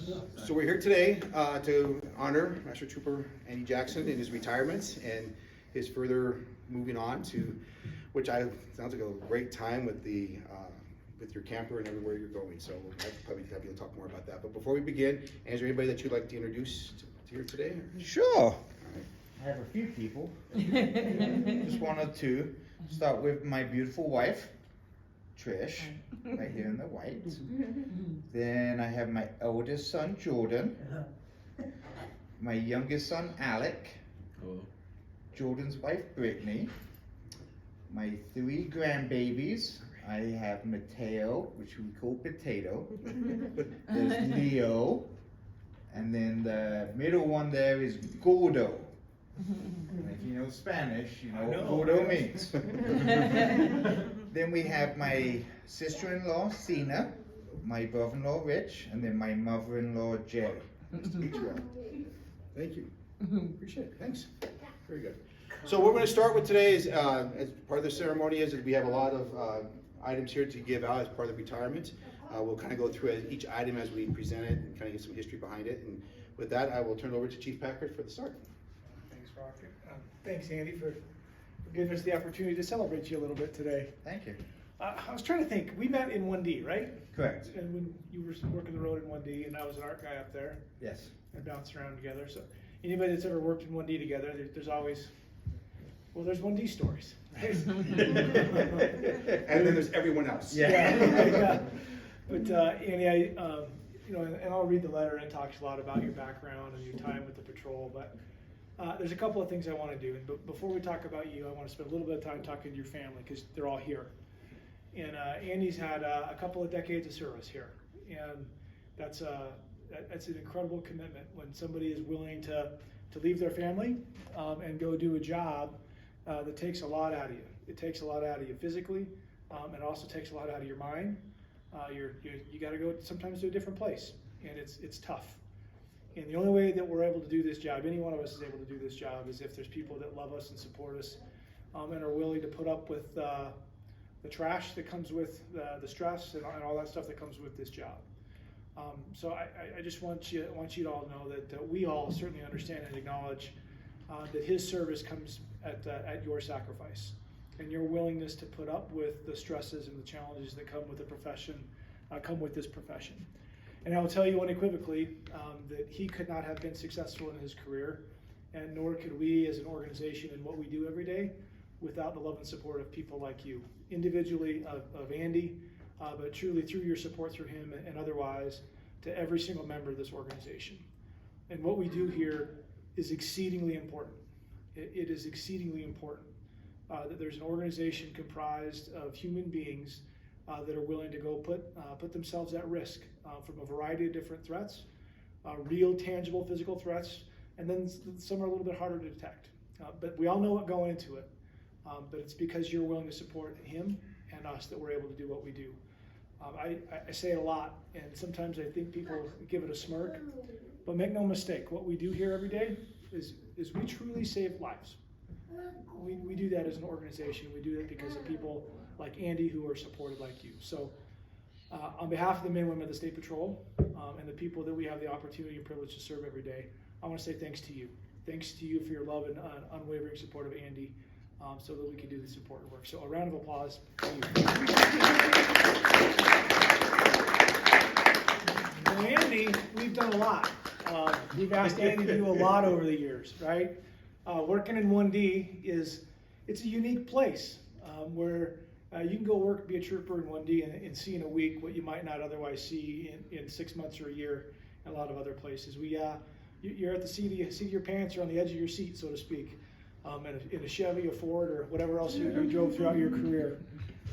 So we're here today to honor Master Trooper Andy Jackson in his retirement and his further moving on to, which sounds like a great time with the with your camper and everywhere you're going. So we'll probably have you talk more about that. But before we begin, is there anybody that you'd like to introduce to here today? Sure. I have a few people. Just one or two. Start with my beautiful wife, Trish, right here in the white. Then I have my eldest son, Jordan. My youngest son, Alec. Jordan's wife, Brittany. My 3 grandbabies. I have Mateo, which we call Potato. There's Leo. And then the middle one there is Gordo. And if you know Spanish, you know what Gordo means. Then we have my sister-in-law, Sina, my brother-in-law, Rich, and then my mother-in-law, Jerry. Nice to meet you all. Thank you. Appreciate it. Thanks. Very good. So what we're going to start with today is, as part of the ceremony, is we have a lot of items here to give out as part of the retirement. We'll kind of go through each item as we present it and kind of get some history behind it. And with that, I will turn it over to Chief Packard for the start. Thanks, Rocket. Thanks, Andy, for giving us the opportunity to celebrate you a little bit today. Thank you. I was trying to think. We met in 1D, right? Correct. And when you were working the road in 1D, and I was an art guy up there. Yes. And bounced around together. So anybody that's ever worked in 1D together, there's always, well, there's 1D stories. Right? And then there's everyone else. Yeah. But Andy, and I'll read the letter, and it talks a lot about your background and your time with the patrol. But there's a couple of things I want to do. But before we talk about you, I want to spend a little bit of time talking to your family because they're all here. And Andy's had a couple of decades of service here, and that's an incredible commitment when somebody is willing to leave their family and go do a job that takes a lot out of you. It takes a lot out of you physically, and it also takes a lot out of your mind. You got to go sometimes to a different place, and it's tough. And the only way that we're able to do this job, any one of us is able to do this job, is if there's people that love us and support us, and are willing to put up with the trash that comes with the stress and all that stuff that comes with this job. So I just want you to all know that we all certainly understand and acknowledge that his service comes at your sacrifice and your willingness to put up with the stresses and the challenges that come with the profession, come with this profession. And I will tell you unequivocally that he could not have been successful in his career, and nor could we as an organization in what we do every day without the love and support of people like you, individually of Andy, but truly through your support through him and otherwise to every single member of this organization. And what we do here is exceedingly important. It is exceedingly important that there's an organization comprised of human beings that are willing to go put themselves at risk from a variety of different threats, real tangible physical threats, and then some are a little bit harder to detect. But we all know what going into it. But it's because you're willing to support him and us that we're able to do what we do. I say it a lot, and sometimes I think people give it a smirk, but make no mistake, what we do here every day is we truly save lives. We do that as an organization. We do that because of people like Andy who are supported like you. So on behalf of the men and women of the State Patrol and the people that we have the opportunity and privilege to serve every day, I want to say thanks to you. Thanks to you for your love and unwavering support of Andy. So that we can do this important work. So a round of applause for you. Well, Andy, we've done a lot. We've asked Andy to do a lot over the years, right? Working in 1D it's a unique place where you can go work, be a trooper in 1D and see in a week what you might not otherwise see in 6 months or a year in a lot of other places. You're at the seat of your pants or on the edge of your seat, so to speak. In a Chevy, a Ford, or whatever else you drove throughout your career.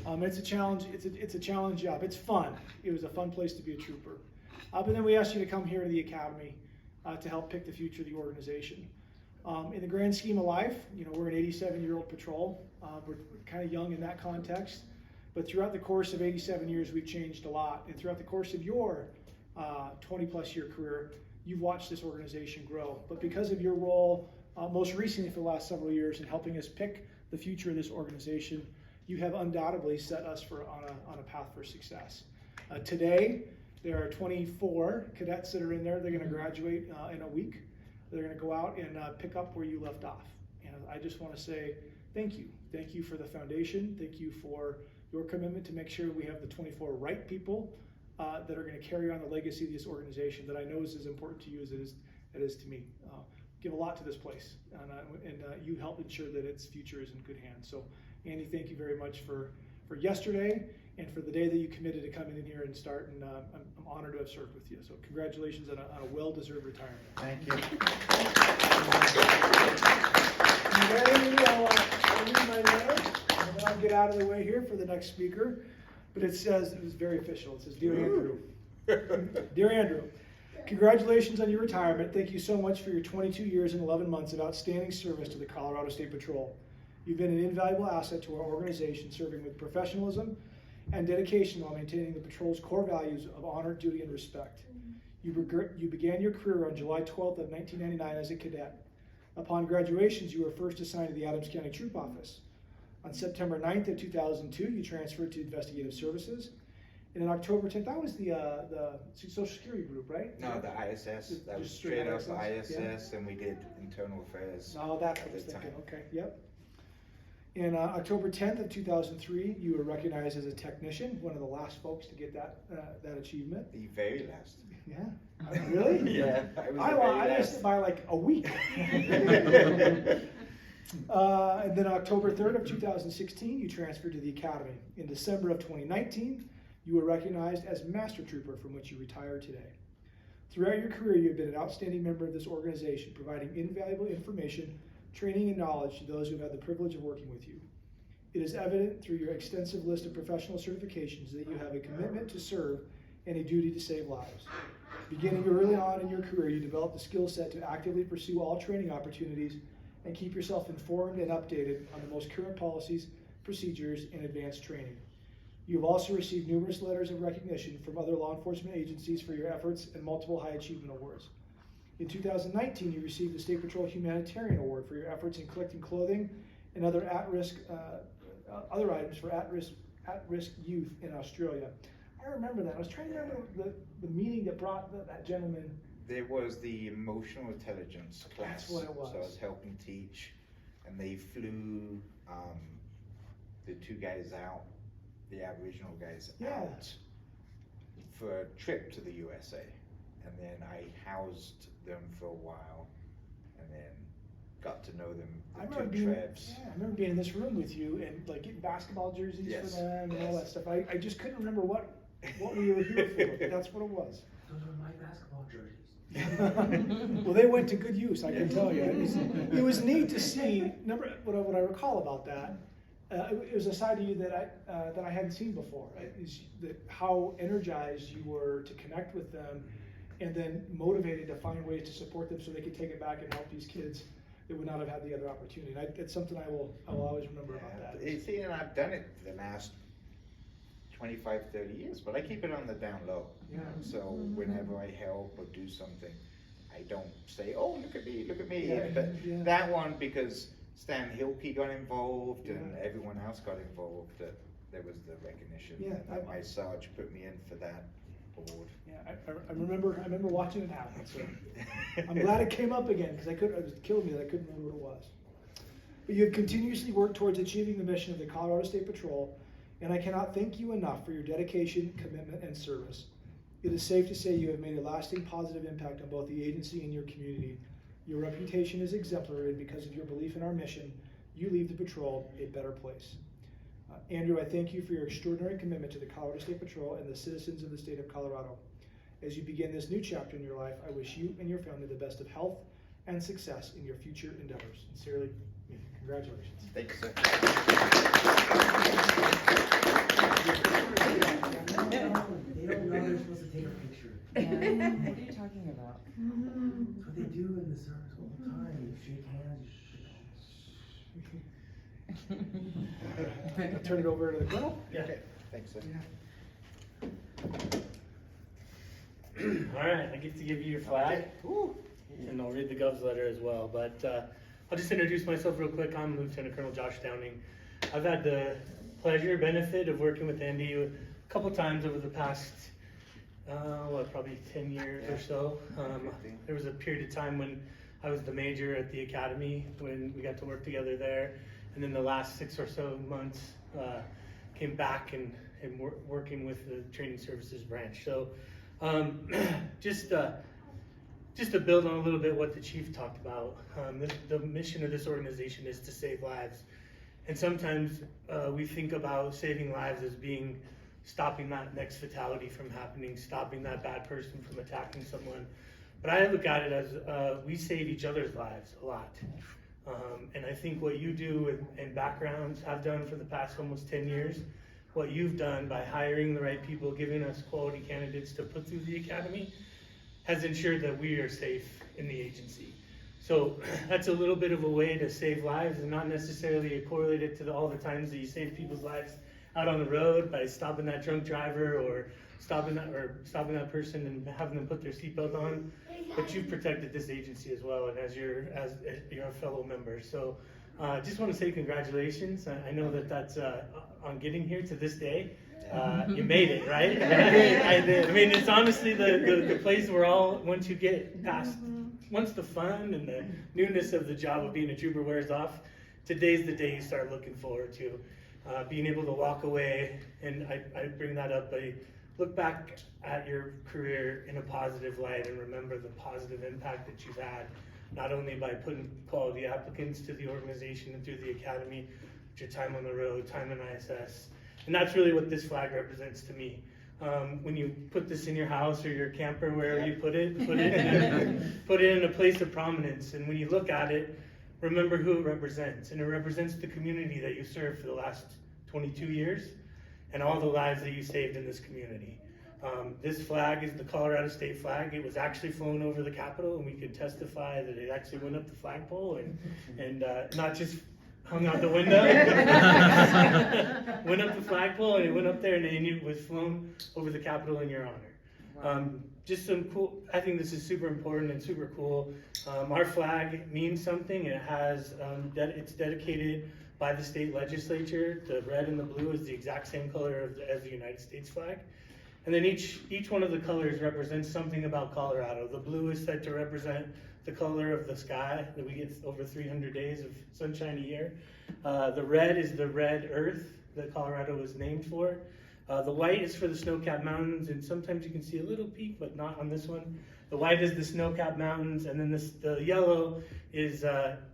It's a challenge. It's a challenge job. It's fun. It was a fun place to be a trooper. But then we asked you to come here to the academy to help pick the future of the organization. In the grand scheme of life, we're an 87-year-old patrol. We're kind of young in that context. But throughout the course of 87 years, we've changed a lot. And throughout the course of your 20-plus year career, you've watched this organization grow. But because of your role, most recently for the last several years in helping us pick the future of this organization, you have undoubtedly set us on a path for success. Today, There are 24 cadets that are in there. They're going to graduate in a week. They're going to go out and pick up where you left off. And I just want to say thank you. Thank you for the foundation. Thank you for your commitment to make sure we have the 24 right people that are going to carry on the legacy of this organization that I know is as important to you as it is to me. Give a lot to this place, and you help ensure that its future is in good hands. So, Andy, thank you very much for yesterday and for the day that you committed to coming in here and start. And I'm honored to have served with you. So, congratulations on a well-deserved retirement. Thank you. I'll read my letter, and then I'll get out of the way here for the next speaker. But it was very official. It says, Dear Andrew. Dear Andrew, congratulations on your retirement. Thank you so much for your 22 years and 11 months of outstanding service to the Colorado State Patrol. You've been an invaluable asset to our organization, serving with professionalism and dedication while maintaining the patrol's core values of honor, duty, and respect. You began your career on July 12th of 1999 as a cadet. Upon graduations, you were first assigned to the Adams County Troop Office. On September 9th of 2002, you transferred to Investigative Services. And in October 10th, that was the Social Security group, right? No, the ISS. That was Just straight straight up ISS, ISS, and we did internal affairs. No, that's what I was at the thinking. time. Okay, yep. In October 10th of 2003, you were recognized as a technician, one of the last folks to get that achievement. The very last. Yeah. Really? Yeah, I missed it by like a week. And then October 3rd of 2016, you transferred to the Academy. In December of 2019, you were recognized as Master Trooper, from which you retire today. Throughout your career, you have been an outstanding member of this organization, providing invaluable information, training, and knowledge to those who have had the privilege of working with you. It is evident through your extensive list of professional certifications that you have a commitment to serve and a duty to save lives. Beginning early on in your career, you developed the skill set to actively pursue all training opportunities and keep yourself informed and updated on the most current policies, procedures, and advanced training. You have also received numerous letters of recognition from other law enforcement agencies for your efforts and multiple high achievement awards. In 2019, you received the State Patrol Humanitarian Award for your efforts in collecting clothing and other other items for at-risk youth in Australia. I remember that. I was trying to remember the meeting that brought that gentleman. There was the emotional intelligence class. That's what it was. So I was helping teach, and they flew the two guys out, the Aboriginal guys out, for a trip to the USA. And then I housed them for a while, and then got to know them, I the remember two being, Trevs. yeah, I remember being in this room with you and like getting basketball jerseys Yes, for them and all yes. that stuff. I just couldn't remember what we were here for, but that's what it was. Those are my basketball jerseys. Well, they went to good use, I can tell you. It was neat to see. Remember what I recall about that. It was a side of you that I hadn't seen before. Is that how energized you were to connect with them, and then motivated to find ways to support them so they could take it back and help these kids that would not have had the other opportunity. It's something I will always remember about that. See, and I've done it for the last 25, 30 years, but I keep it on the down low. Yeah. So whenever I help or do something, I don't say, oh, look at me. Yeah, But yeah. that one, because Stan Hilke got involved and Yeah. everyone else got involved, that there was the recognition. Yeah, And my Sarge put me in for that award. Yeah, I remember watching it happen. So I'm glad it came up again because it was killing me that I couldn't remember what it was. But you have continuously worked towards achieving the mission of the Colorado State Patrol, and I cannot thank you enough for your dedication, commitment, and service. It is safe to say you have made a lasting positive impact on both the agency and your community. Your reputation is exemplary, and because of your belief in our mission, you leave the patrol a better place. Andrew, I thank you for your extraordinary commitment to the Colorado State Patrol and the citizens of the state of Colorado. As you begin this new chapter in your life, I wish you and your family the best of health and success in your future endeavors. Sincerely, congratulations. Thank you, sir. They don't know they're supposed to take a picture. What are you talking about? That's what they do in the service all the time. You shake hands, I'll turn it over to the colonel. Okay, thanks, sir. All right, I get to give you your flag, and I'll read the Gov's letter as well. But I'll just introduce myself real quick. I'm Lieutenant Colonel Josh Downing. I've had the pleasure, benefit of working with Andy a couple times over the past probably 10 years or so. There was a period of time when I was the major at the academy, when we got to work together there. And then the last 6 or so months, came back and working with the training services branch. So just to build on a little bit what the chief talked about, the mission of this organization is to save lives. And sometimes we think about saving lives as being stopping that next fatality from happening, stopping that bad person from attacking someone. But I look at it as we save each other's lives a lot. And I think what you do and backgrounds have done for the past almost 10 years, what you've done by hiring the right people, giving us quality candidates to put through the academy, has ensured that we are safe in the agency. So that's a little bit of a way to save lives, and not necessarily correlated to all the times that you save people's lives out on the road by stopping that drunk driver or stopping that person and having them put their seatbelt on. But you've protected this agency as well, and as you're a fellow member. So just want to say congratulations. I know that's on getting here to this day. You made it, right? I did. I mean, it's honestly the place where once you get past, once the fun and the newness of the job of being a trooper wears off, today's the day you start looking forward to. Being able to walk away, and I bring that up, I look back at your career in a positive light and remember the positive impact that you've had, not only by putting quality applicants to the organization and through the academy, but your time on the road, time in ISS. And that's really what this flag represents to me. When you put this in your house or your camper, wherever you put it in a place of prominence. And when you look at it, remember who it represents. And it represents the community that you served for the last 22 years and all the lives that you saved in this community. This flag is the Colorado State flag. It was actually flown over the Capitol, and we could testify that it actually went up the flagpole and not just hung out the window. Went up the flagpole, and it went up there, and it was flown over the Capitol in your honor. Just some cool, I think this is super important and super cool. Our flag means something. It has, it's dedicated by the state legislature. The red and the blue is the exact same color as the United States flag. And then each one of the colors represents something about Colorado. The blue is said to represent the color of the sky, that we get over 300 days of sunshine a year. The red is the red earth that Colorado was named for. The white is for the snow-capped mountains, and sometimes you can see a little peak, but not on this one. The white is the snow-capped mountains, and then the yellow is,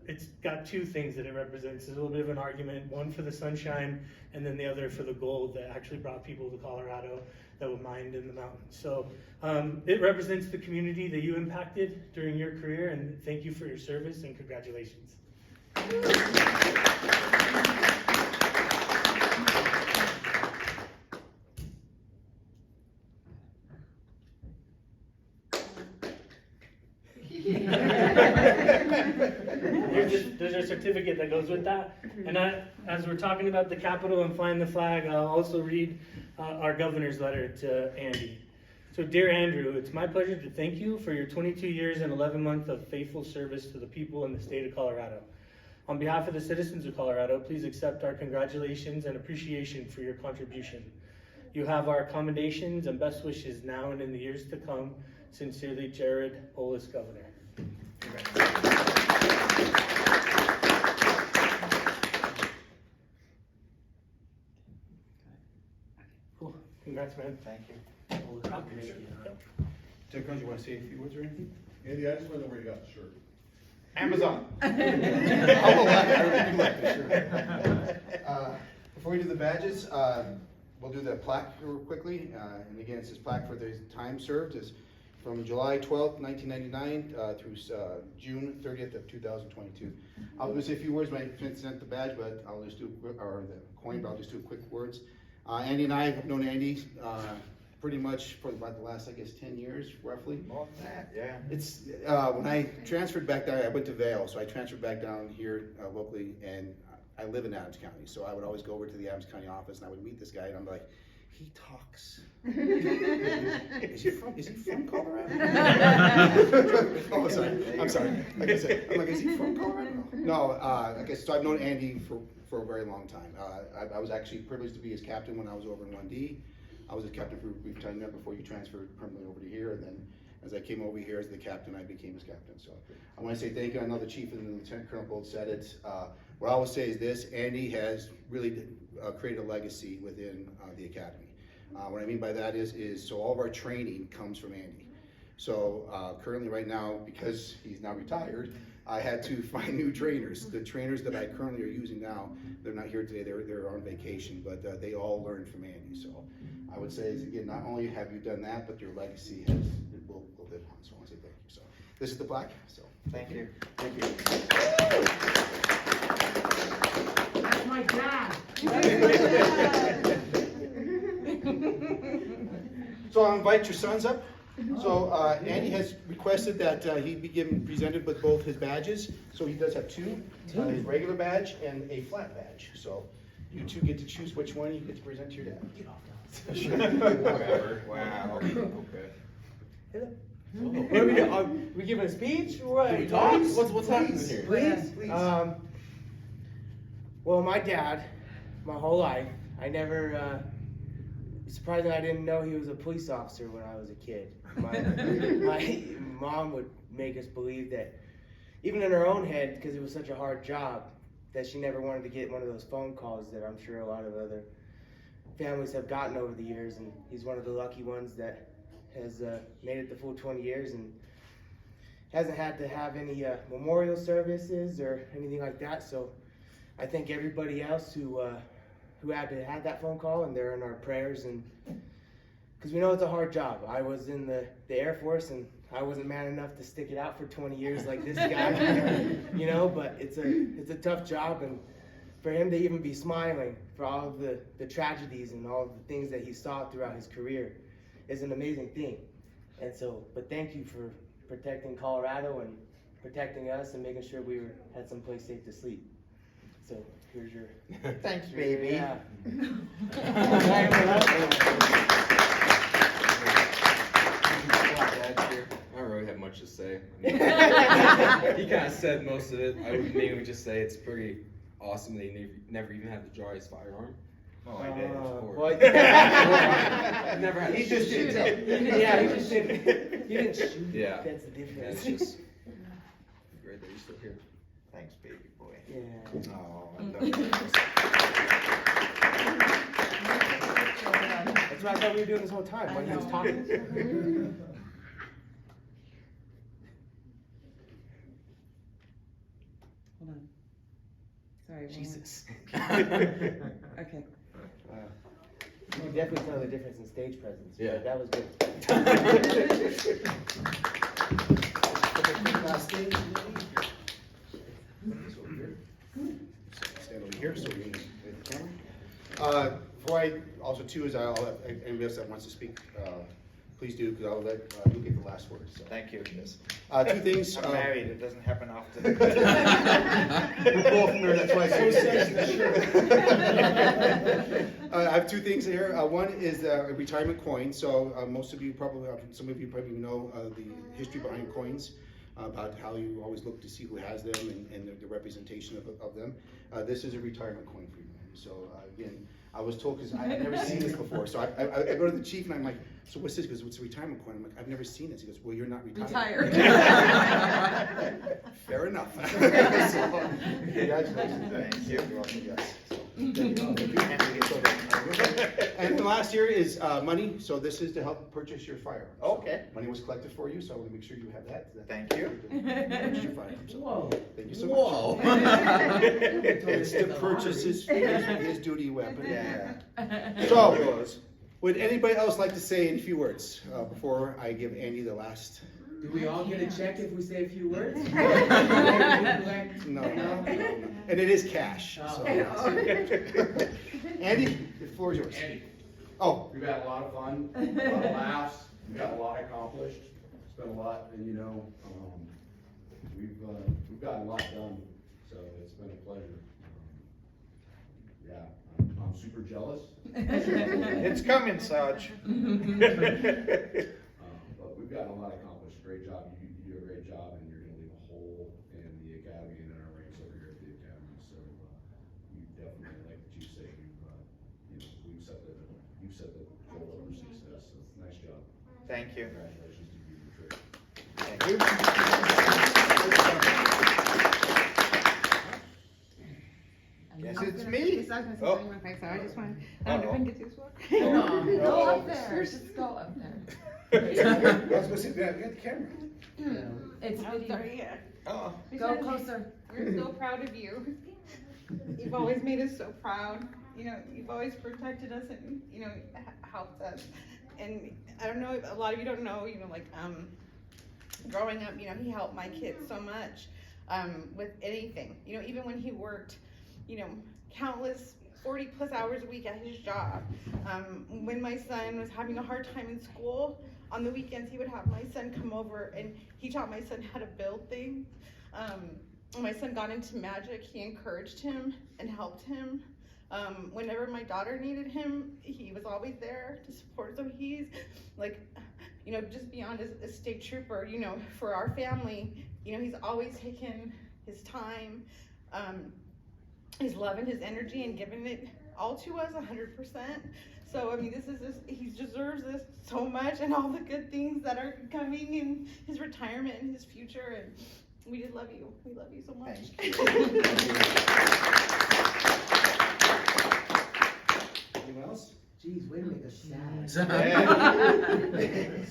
it's got two things that it represents. There's a little bit of an argument, one for the sunshine, and then the other for the gold that actually brought people to Colorado that were mined in the mountains. So it represents the community that you impacted during your career, and thank you for your service, and congratulations. There's a certificate that goes with that. And as we're talking about the Capitol and flying the flag, I'll also read our governor's letter to Andy. So, dear Andrew, it's my pleasure to thank you for your 22 years and 11 months of faithful service to the people in the state of Colorado. On behalf of the citizens of Colorado, please accept our congratulations and appreciation for your contribution. You have our commendations and best wishes now and in the years to come. Sincerely, Jared Polis, Governor. Cool. Congrats, man. Thank you. Jim Combs, you want to say a few words or anything? Andy, I just want to know where you got the shirt. Amazon. Before we do the badges, we'll do the plaque real quickly. And again, it's this plaque for the time served is from July 12th, 1999 through June 30th of 2022. I was going to say a few words when I present the badge, but I'll just do, or the coin, but I'll just do quick words. Andy and I have known Andy pretty much for about the last, I guess, 10 years, roughly. More than that, yeah. It's, when I transferred back down, I went to Vail, so I transferred back down here locally, and I live in Adams County, so I would always go over to the Adams County office, and I would meet this guy, and I'm like, he talks. Is he from Colorado? Oh, sorry. I'm sorry. Like I said, I'm like, is he from Colorado? No, I guess, so I've known Andy for a very long time. I was actually privileged to be his captain when I was over in 1D. I was a captain for a brief time there before you transferred permanently over to here, and then as I came over here as the captain, I became his captain. So I want to say thank you. I know the chief and the Lieutenant Colonel both said it. What I will say is this: Andy has really created a legacy within the academy. What I mean by that is so all of our training comes from Andy. So currently right now, because he's now retired, I had to find new trainers. The trainers that I currently are using now, they're not here today, they're on vacation, but they all learned from Andy. So I would say is, again, not only have you done that, but your legacy will live on. So I want to say thank you. So this is the plaque. So Thank you. thank you. That's my dad. So I'll invite your sons up. So Andy has requested that he be presented with both his badges. So he does have two, his regular badge and a flat badge. So you two get to choose which one you get to present to your dad. Whatever. Wow. Okay. What are we doing? Are we giving a speech or what? Can we talk? What's happening here? Please? Please. Well, my dad, my whole life, I never, surprisingly, I didn't know he was a police officer when I was a kid. My mom would make us believe that, even in her own head, because it was such a hard job, that she never wanted to get one of those phone calls that I'm sure a lot of other families have gotten over the years, and he's one of the lucky ones that has made it the full 20 years and hasn't had to have any memorial services or anything like that. So I thank everybody else who had to have that phone call, and they're in our prayers, and because we know it's a hard job. I was in the Air Force, and I wasn't man enough to stick it out for 20 years like this guy, you know, but it's a tough job, and for him to even be smiling for all of the tragedies and all of the things that he saw throughout his career is an amazing thing. And so, but thank you for protecting Colorado and protecting us and making sure we had some place safe to sleep. So here's your. Thanks, baby. Yeah. I don't really have much to say. I mean, he kind of said most of it. I would mainly just say it's pretty awesome that he never even had to draw his firearm. Oh, I did. Well, I've never had to He just shoot. did. yeah, he just didn't. He didn't shoot. Yeah. That's the That's difference. just great that you're still here. Thanks, baby boy. Yeah. Oh, I love you. That's what I thought we were doing this whole time when he was talking. Hold on. Sorry. one Jesus. more. Okay. You can definitely tell the difference in stage presence. Yeah. That was good. Last thing. Stand over here so we can get the camera. Before I, also too, is I'll let anybody else that wants to speak, please do, because I'll let, you'll get the last word, so. Thank you. Two things. I'm married. It doesn't happen often. We're both there, that's why I say. I have two things here. One is a retirement coin. So most of you probably, some of you probably know the history behind coins, about how you always look to see who has them and the representation of them. This is a retirement coin for you. So again, I was told, because I had never seen this before. So I go to the chief and I'm like, so what's this? Because it's a retirement coin. I'm like, I've never seen this. He goes, well, you're not retired. Fair enough. So, congratulations. Thank you. You're welcome, yes. And the last here is money. So this is to help purchase your firearm. So Okay. money was collected for you, so I want to make sure you have that. Thank you. Purchase your firearm. So Whoa. thank you so much. Whoa. It's to purchase his duty weapon. Yeah. So, would anybody else like to say a few words before I give Andy the last? Do we all get a check if we say a few words? No. And it is cash. So. Andy, the floor is yours. Andy, Oh, we've had a lot of fun, a lot of laughs, we got a lot accomplished, spent a lot, and we've gotten a lot done, so it's been a pleasure. Yeah, I'm super jealous. It's coming, Sarge. But we've gotten a lot accomplished. Great job. You do a great job, and you're going to leave a hole in the academy and in our ranks over here at the academy. So we definitely, like the chief said, we've set the you set the goal for success, so nice job. Thank you. Congratulations to you and Trish. Thank you. Guess it's me. I was gonna say Oh. something real quick, so I just wanted, I don't know if I can get this one. Go up there, just go up there. I was gonna say, yeah, we got the camera. It's I'm video. sorry, yeah. Oh, Go closer. We're so proud of you. You've always made us so proud. You know, you've always protected us and, you know, helped us. And I don't know, a lot of you don't know, you know, like, growing up, you know, he helped my kids so much, with anything. You know, even when he worked, you know, countless 40+ hours a week at his job. When my son was having a hard time in school, on the weekends he would have my son come over and he taught my son how to build things. When my son got into magic, he encouraged him and helped him. Whenever my daughter needed him, he was always there to support. So he's like, you know, just beyond a state trooper, you know, for our family, you know, he's always taken his time, his love and his energy and given it all to us 100%. So, I mean, this is just, he deserves this so much and all the good things that are coming in his retirement and his future. And we just love you. We love you so much. Anyone else? Jeez, way to make us sad.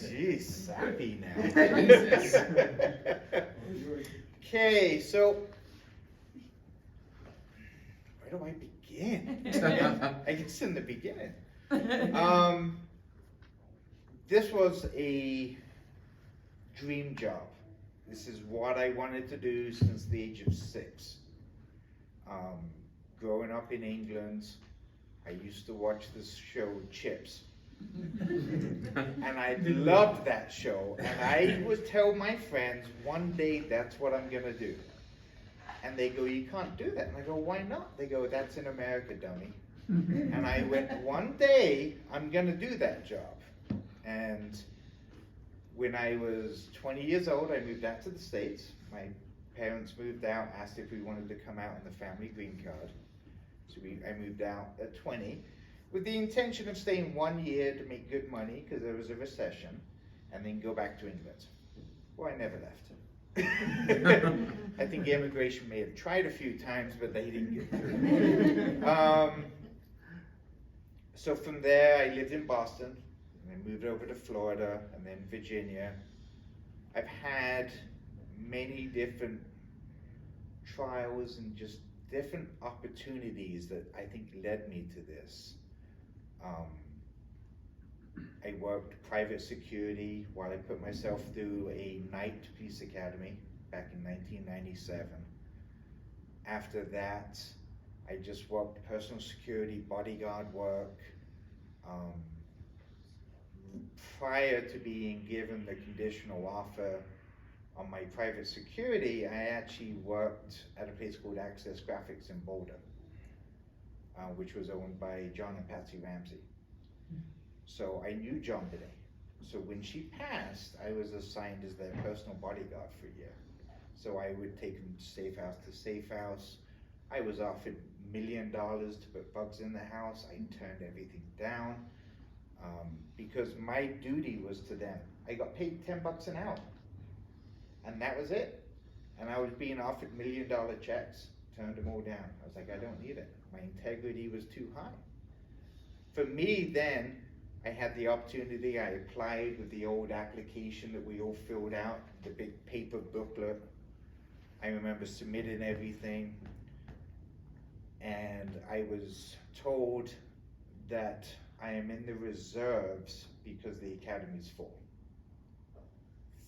Jeez, sappy now. Okay, so where do I begin? I guess in the beginning. This was a dream job. This is what I wanted to do since the age of 6. Growing up in England, I used to watch this show, Chips. And I loved that show. And I would tell my friends, one day that's what I'm gonna do. And they go, you can't do that. And I go, why not? They go, that's in America, dummy. And I went, one day I'm gonna do that job. And when I was 20 years old, I moved out to the States. My parents moved out, asked if we wanted to come out on the family green card. So I moved out at 20 with the intention of staying 1 year to make good money because there was a recession and then go back to England. Well, I never left. I think immigration may have tried a few times, but they didn't get through. So from there, I lived in Boston, and I moved over to Florida, and then Virginia. I've had many different trials and just different opportunities that I think led me to this. I worked private security while I put myself through a night police academy back in 1997. After that, I just worked personal security, bodyguard work. Prior to being given the conditional offer on my private security, I actually worked at a place called Access Graphics in Boulder, which was owned by John and Patsy Ramsey. So I knew John Binet. So when she passed, I was assigned as their personal bodyguard for a year. So I would take them safe house to safe house. I was offered $1 million to put bugs in the house. I turned everything down because my duty was to them. I got paid $10 an hour, and that was it. And I was being offered $1 million checks, turned them all down. I was like, I don't need it. My integrity was too high. For me then, I had the opportunity, I applied with the old application that we all filled out, the big paper booklet. I remember submitting everything, and I was told that I am in the reserves because the academy's full.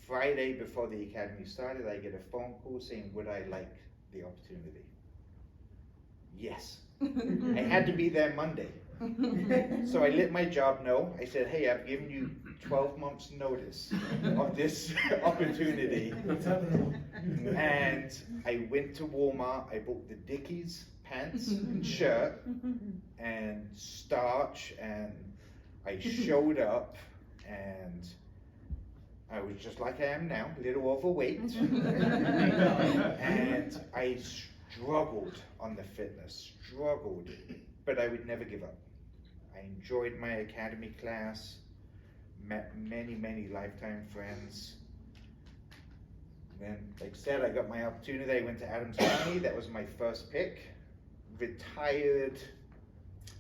Friday before the academy started, I get a phone call saying, would I like the opportunity? Yes. I had to be there Monday. So I let my job know. I said, hey, I've given you 12 months notice of this opportunity. And I went to Walmart, I bought the Dickies pants and shirt and starch, and I showed up, and I was just like I am now, a little overweight. And I struggled on the fitness, but I would never give up. I enjoyed my academy class, met many lifetime friends. Then, like I said, I got my opportunity. I went to Adams County. That was my first pick. Retired, I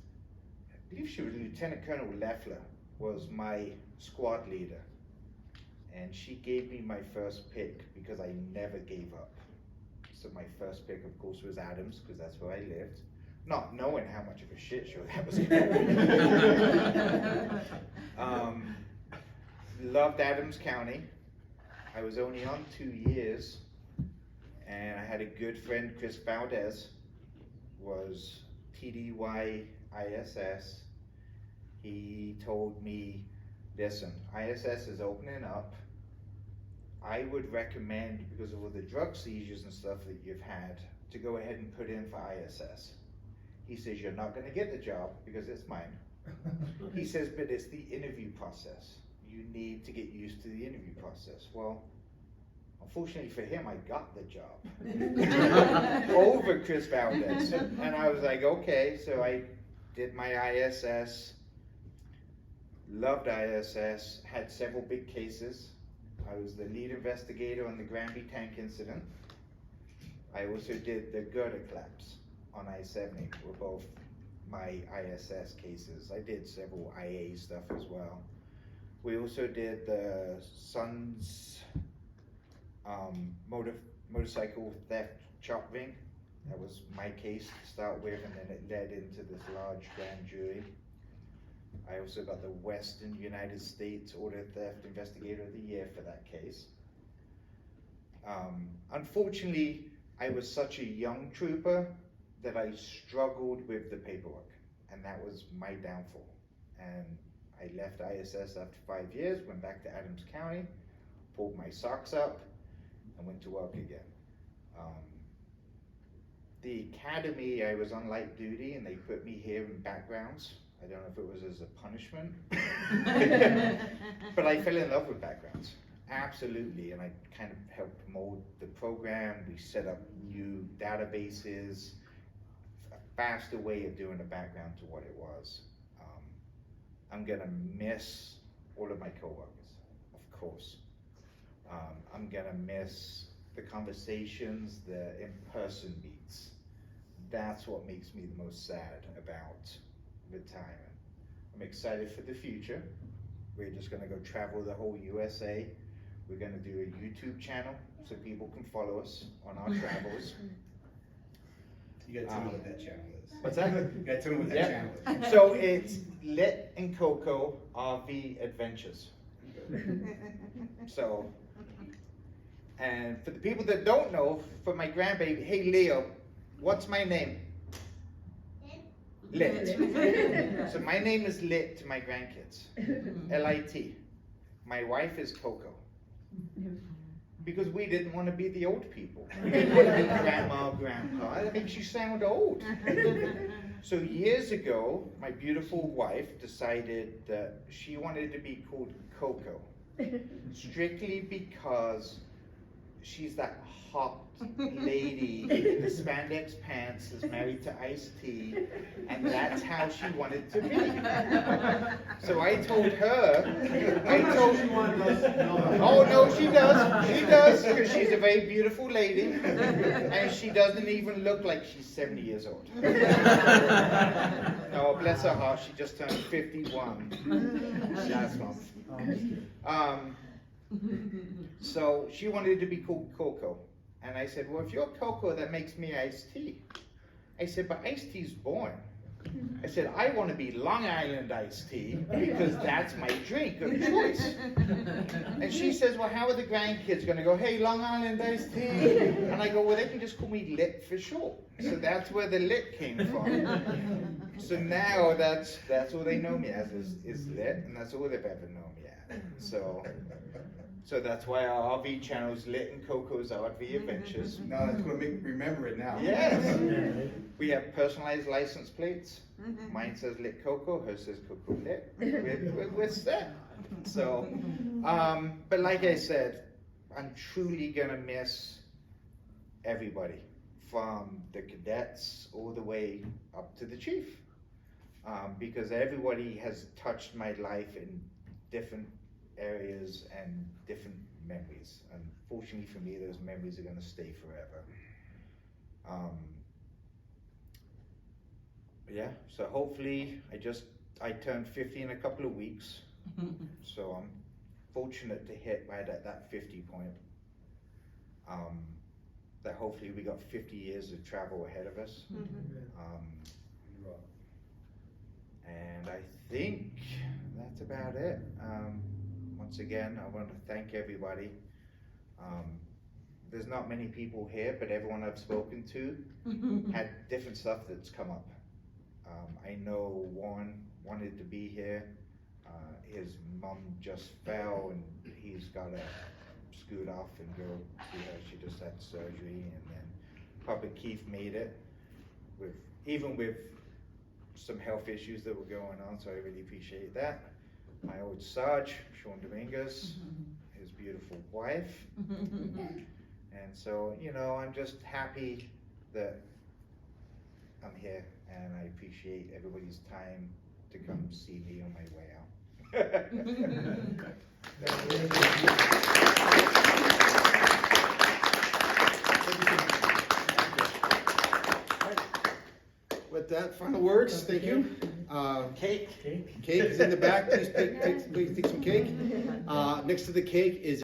believe she was Lieutenant Colonel Leffler, was my squad leader. And she gave me my first pick because I never gave up. So my first pick, of course, was Adams, because that's where I lived. Not knowing how much of a shit show that was going to be. Loved Adams County. I was only on 2 years, and I had a good friend, Chris Valdez, was TDY ISS. He told me, listen, ISS is opening up. I would recommend, because of all the drug seizures and stuff that you've had, to go ahead and put in for ISS. He says, you're not gonna get the job because it's mine. He says, but it's the interview process. You need to get used to the interview process. Well, unfortunately for him, I got the job over Chris Valdez. And I was like, okay, so I did my ISS, loved ISS, had several big cases. I was the lead investigator on the Granby tank incident. I also did the girder collapse on I-70, were both my ISS cases. I did several IA stuff as well. We also did the Sun's motorcycle theft chop ring. That was my case to start with, and then it led into this large grand jury. I also got the Western United States Auto Theft Investigator of the Year for that case. Unfortunately, I was such a young trooper that I struggled with the paperwork, and that was my downfall. And I left ISS after 5 years, went back to Adams County, pulled my socks up, and went to work again. The academy, I was on light duty, and they put me here in backgrounds. I don't know if it was as a punishment, but I fell in love with backgrounds, absolutely, and I kind of helped mold the program. We set up new databases, a faster way of doing the background to what it was. I'm gonna miss all of my coworkers, of course. I'm gonna miss the conversations, the in-person meets. That's what makes me the most sad about retirement. I'm excited for the future. We're just gonna go travel the whole USA. We're gonna do a YouTube channel so people can follow us on our travels. You gotta tell me what that channel is. What's that? You gotta tell me what that Yep. channel is. So it's Lit and Coco RV Adventures. So, and for the people that don't know, for my grandbaby, hey Leo, what's my name? Lit. So my name is Lit to my grandkids. L-I-T. My wife is Coco. Because we didn't want to be the old people. We didn't want to be grandma or grandpa. That makes you sound old. So years ago, my beautiful wife decided that she wanted to be called Coco. Strictly because she's that hot lady in the spandex pants that's married to Ice-T, and that's how she wanted to be. So I told her, oh no, she does, because she's a very beautiful lady, and she doesn't even look like she's 70 years old. No, bless her heart, she just turned 51 last month. So she wanted to be called Coco. And I said, well, if you're Coco, that makes me Ice-T. I said, but Ice-T's born. I said, I want to be Long Island Ice-T because that's my drink of choice. And she says, well, how are the grandkids going to go, hey, Long Island Ice-T? And I go, well, they can just call me Lit for short. So that's where the Lit came from. So now that's all they know me as is Lit, and that's all they've ever known me as. So that's why our RV channel is Lit and Coco's RV Adventures. No, that's gonna make me remember it now. Yes. We have personalized license plates. Mine says Lit Coco, hers says Coco Lit. We're set. So, but like I said, I'm truly gonna miss everybody, from the cadets all the way up to the chief. because everybody has touched my life in different areas and different memories. Unfortunately for me, those memories are gonna stay forever. Yeah, so hopefully, I turned 50 in a couple of weeks, so I'm fortunate to hit right at that 50 point. That hopefully we got 50 years of travel ahead of us. And I think that's about it. Once again, I want to thank everybody. There's not many people here, but everyone I've spoken to had different stuff that's come up. I know Warren wanted to be here. His mom just fell and he's got to scoot off and go see her. She just had surgery, and then Papa Keith made it, even with some health issues that were going on, so I really appreciate that. My old Sarge, Sean Dominguez, his beautiful wife. And so, you know, I'm just happy that I'm here, and I appreciate everybody's time to come see me on my way out. With that, final words, thank you. Cake. Cake is in the back, please take some cake. Next to the cake is